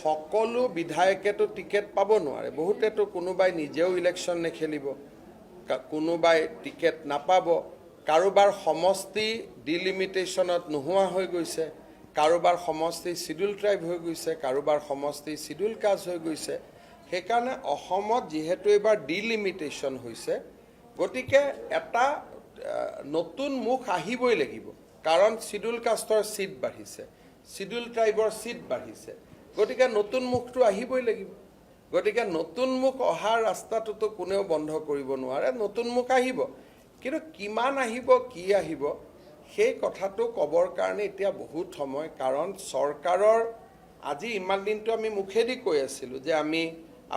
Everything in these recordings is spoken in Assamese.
সকলো বিধায়কেতো টিকেট পাব নোৱাৰে, বহুতেতো কোনোবাই নিজেও ইলেকশ্যন নেখেলিব, কোনোবাই টিকেট নাপাব, কাৰোবাৰ সমষ্টি ডিলিমিটেশ্যনত নোহোৱা হৈ গৈছে, কাৰোবাৰ সমষ্টি শিডিউল ট্ৰাইব হৈ গৈছে, কাৰোবাৰ সমষ্টি শিডিউল কাষ্ট হৈ গৈছে। সেইকাৰণে অসমত যিহেতু এইবাৰ ডিলিমিটেশ্যন হৈছে, গতিকে এটা নতুন মুখ আহিবই লাগিব, কাৰণ শিডিউল কাষ্টৰ ছিট বাঢ়িছে, শিডিউল ট্ৰাইবৰ ছিট বাঢ়িছে, গতিকে নতুন মুখটো আহিবই লাগিব। গতিকে নতুন মুখ অহাৰ ৰাস্তাটোতো কোনেও বন্ধ কৰিব নোৱাৰে, নতুন মুখ আহিব, কিন্তু কিমান আহিব, কি আহিব, সেই কথাটো ক'বৰ কাৰণে এতিয়া বহুত সময়, কাৰণ চৰকাৰৰ আজি ইমান দিনটো আমি মুখেদি কৈ আছিলোঁ যে আমি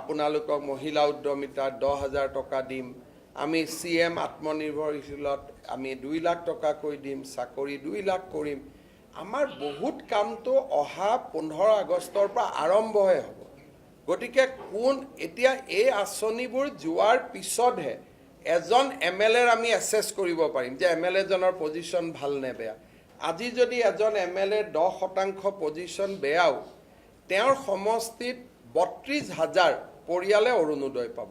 আপোনালোকক মহিলা উদ্যমিতাত 10,000 টকা দিম, আমি CM আত্মনিৰ্ভৰশীলত আমি 2 লাখ টকাকৈ দিম, চাকৰি 2 লাখ কৰিম। আমাৰ বহুত কামটো অহা 15 আগষ্টৰ পৰা আৰম্ভহে হ'ব। গতিকে এতিয়া এই আঁচনিবোৰ যোৱাৰ পিছতহে এজন MLAৰ আমি এছেছ কৰিব পাৰিম যে MLAজনৰ পজিশ্যন ভাল নে বেয়া। আজি যদি এজন MLAৰ 10% পজিশ্যন বেয়াও, তেওঁৰ সমষ্টিত 32,000 পৰিয়ালে অৰুণোদয় পাব,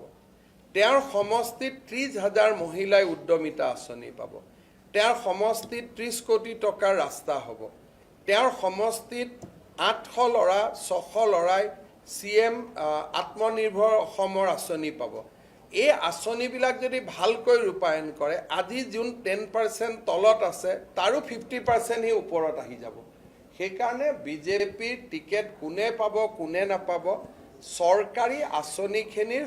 তেওঁৰ সমষ্টিত 30,000 মহিলাই উদ্যমিতা আঁচনি পাব, তেওঁৰ সমষ্টিত 30 কোটি টকাৰ ৰাস্তা হ'ব, তেওঁৰ সমষ্টিত 800 ল'ৰা 600 ল'ৰাই CM আত্মনিৰ্ভৰ অসমৰ আঁচনি পাব। এই আঁচনিবিলাক যদি ভালকৈ ৰূপায়ণ কৰে, আজি যোন 10% তলত আছে তাৰো 50% হি ওপৰত আহি যাব। সেইকাৰণে বিজেপিৰ টিকেট কোনে পাব কোনে নাপাব, চৰকাৰী আঁচনিখিনিৰ